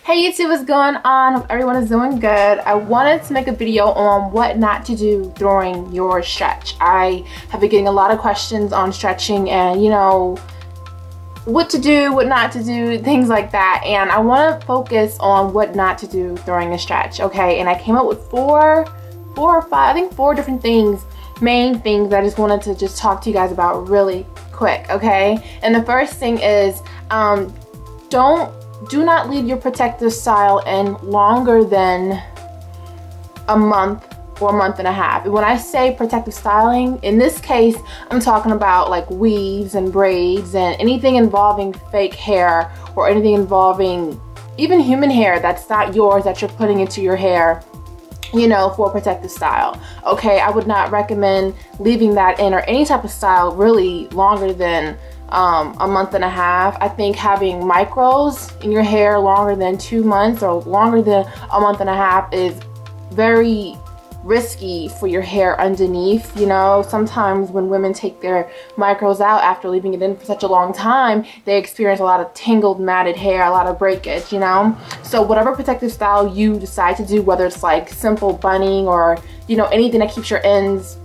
Hey YouTube, what's going on? Hope everyone is doing good. I wanted to make a video on what not to do during your stretch. I have been getting a lot of questions on stretching and what to do, what not to do, things like that. And I want to focus on what not to do during a stretch, okay? And I came up with four or five, I think four different things, main things that I just wanted to just talk to you guys about really quick, okay? And the first thing is do not leave your protective style in longer than a month or a month and a half. And when I say protective styling, in this case, I'm talking about like weaves and braids and anything involving fake hair or anything involving even human hair that's not yours that you're putting into your hair, for protective style. Okay, I would not recommend leaving that in or any type of style really longer than a month and a half. I think having micros in your hair longer than 2 months or longer than a month and a half is very risky for your hair underneath. Sometimes when women take their micros out after leaving it in for such a long time, they experience a lot of tangled, matted hair, a lot of breakage, So whatever protective style you decide to do, whether it's like simple bunning or, anything that keeps your ends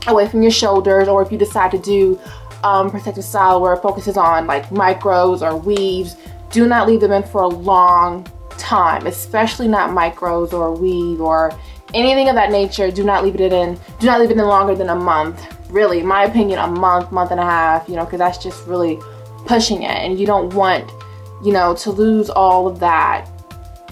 away from your shoulders, or if you decide to do protective style where it focuses on like micros or weaves, do not leave them in for a long time, especially not micros or weave or anything of that nature. Do not leave it in longer than a month. Really, in my opinion, a month and a half, because that's just really pushing it, and you don't want, to lose all of that,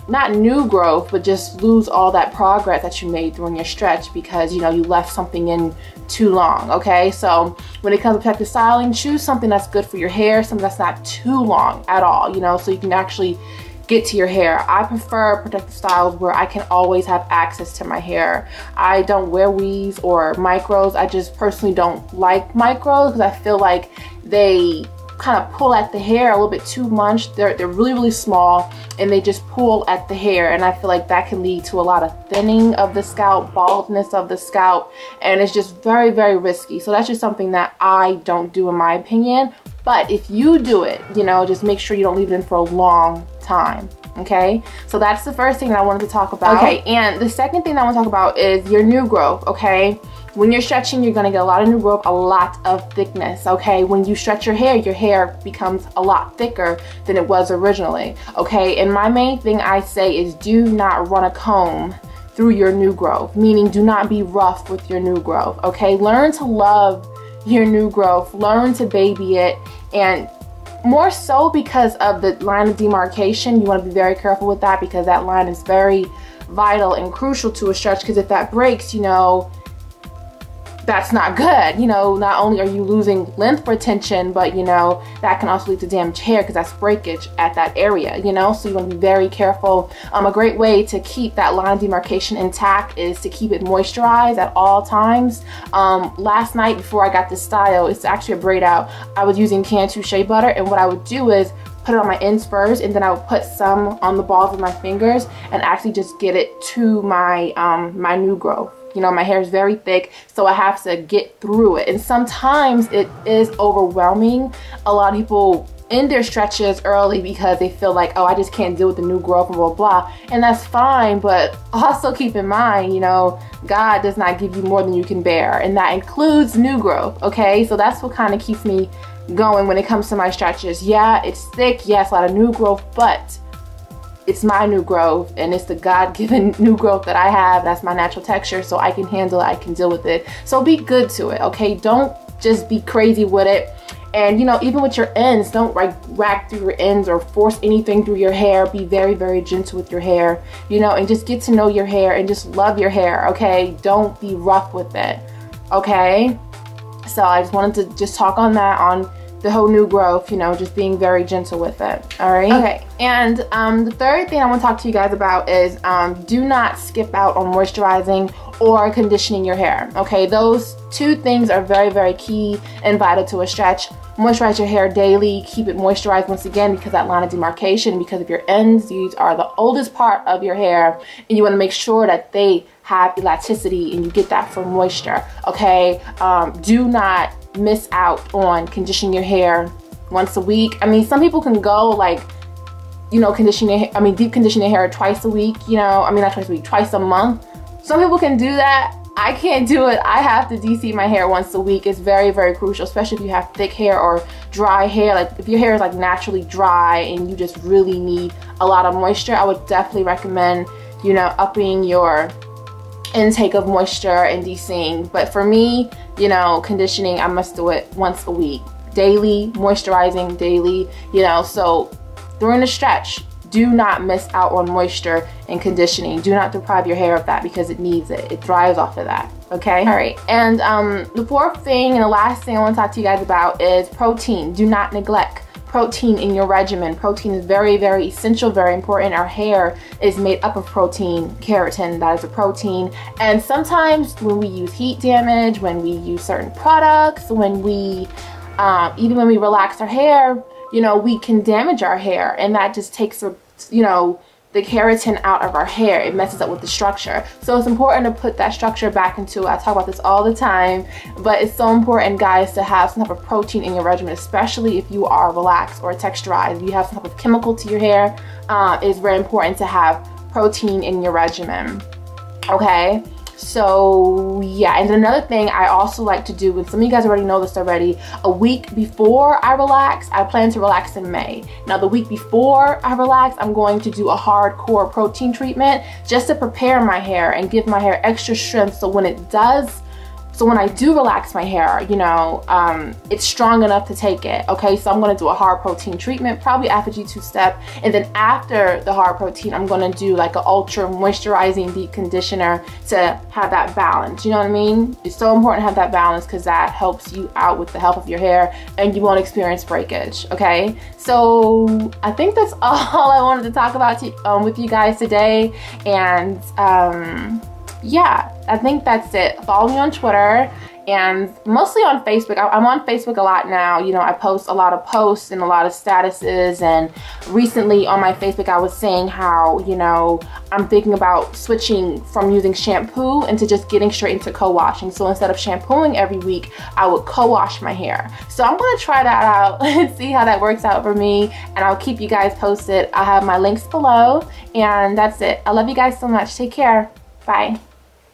not new growth, but just lose all that progress that you made during your stretch because, you left something in too long, okay? So when it comes to protective styling, choose something that's good for your hair, something that's not too long at all, so you can actually get to your hair. I prefer protective styles where I can always have access to my hair. I don't wear weaves or micros. I just personally don't like micros because I feel like they kind of pull at the hair a little bit too much. They're really, really small and they just pull at the hair, and I feel like that can lead to a lot of thinning of the scalp, baldness of the scalp, and it's just very, very risky. So that's just something that I don't do in my opinion. But if you do it, just make sure you don't leave it in for a long time, okay? So that's the first thing that I wanted to talk about. Okay, and the second thing that I want to talk about is your new growth, okay? When you're stretching, you're gonna get a lot of new growth, a lot of thickness, okay? When you stretch your hair becomes a lot thicker than it was originally, okay? And my main thing I say is do not run a comb through your new growth, meaning do not be rough with your new growth, okay? Learn to love your new growth, learn to baby it, and more so because of the line of demarcation, you want to be very careful with that because that line is very vital and crucial to a stretch, because if that breaks, that's not good. Not only are you losing length retention, but that can also lead to damaged hair because that's breakage at that area, so you want to be very careful. A great way to keep that line of demarcation intact is to keep it moisturized at all times. Last night before I got this style, it's actually a braid out, I was using Cantu Shea Butter, and what I would do is put it on my ends first, and then I would put some on the balls of my fingers and actually just get it to my my new growth. My hair is very thick, so I have to get through it. And sometimes it is overwhelming. A lot of people end their stretches early because they feel like, oh, I just can't deal with the new growth and blah, blah. And that's fine, but also keep in mind, God does not give you more than you can bear. And that includes new growth, okay? So that's what kind of keeps me going when it comes to my stretches. Yeah, it's thick. Yes, a lot of new growth, but it's my new growth, and it's the God-given new growth that I have. That's my natural texture, so I can handle it, I can deal with it. So be good to it, okay? Don't just be crazy with it. And even with your ends, don't whack through your ends or force anything through your hair. Be very, very gentle with your hair, and just get to know your hair and just love your hair, okay? Don't be rough with it, okay? So I just wanted to just talk on that, on the whole new growth, just being very gentle with it, all right? Okay, and the third thing I want to talk to you guys about is do not skip out on moisturizing or conditioning your hair, okay? Those two things are very, very key and vital to a stretch. Moisturize your hair daily, keep it moisturized once again because that line of demarcation, because of your ends, these are the oldest part of your hair, and you want to make sure that they have elasticity and you get that from moisture, okay? Do not miss out on conditioning your hair once a week. I mean, some people can go like you know, deep condition your hair twice a week, you know, not twice a week, twice a month. Some people can do that. I can't do it. I have to de-seed my hair once a week. It's very, very crucial, especially if you have thick hair or dry hair. Like if your hair is like naturally dry and you just really need a lot of moisture, I would definitely recommend, you know, upping your intake of moisture and de-seeding. But for me, you know, conditioning, I must do it once a week. Daily, moisturizing daily, you know, so during the stretch, do not miss out on moisture and conditioning. Do not deprive your hair of that because it needs it. It thrives off of that, okay? All right, and the fourth thing and the last thing I want to talk to you guys about is protein. Do not neglect protein in your regimen. Protein is very, very essential, very important. Our hair is made up of protein, keratin, that is a protein. And sometimes when we use heat damage, when we use certain products, when we, even when we relax our hair, you know, we can damage our hair, and that just takes, you know, the keratin out of our hair. It messes up with the structure. So it's important to put that structure back into it. I talk about this all the time, but it's so important, guys, to have some type of protein in your regimen, especially if you are relaxed or texturized. If you have some type of chemical to your hair, it's very important to have protein in your regimen, okay? So yeah, and another thing I also like to do, and some of you guys already know this already, a week before I relax, I plan to relax in May. Now the week before I relax, I'm going to do a hardcore protein treatment just to prepare my hair and give my hair extra strength, so when I do relax my hair, you know, it's strong enough to take it, okay? So I'm gonna do a hard protein treatment, probably after G2 step, and then after the hard protein, I'm gonna do like an ultra moisturizing deep conditioner to have that balance, you know what I mean? It's so important to have that balance because that helps you out with the health of your hair and you won't experience breakage, okay? So I think that's all I wanted to talk about with you guys today, and yeah, I think that's it. Follow me on Twitter and mostly on Facebook. I'm on Facebook a lot now. You know, I post a lot of posts and a lot of statuses, and recently on my Facebook I was saying how, you know, I'm thinking about switching from using shampoo into just getting straight into co-washing. So instead of shampooing every week, I would co-wash my hair. So I'm gonna try that out and see how that works out for me, and I'll keep you guys posted. I have my links below, and that's it. I love you guys so much. Take care. Bye.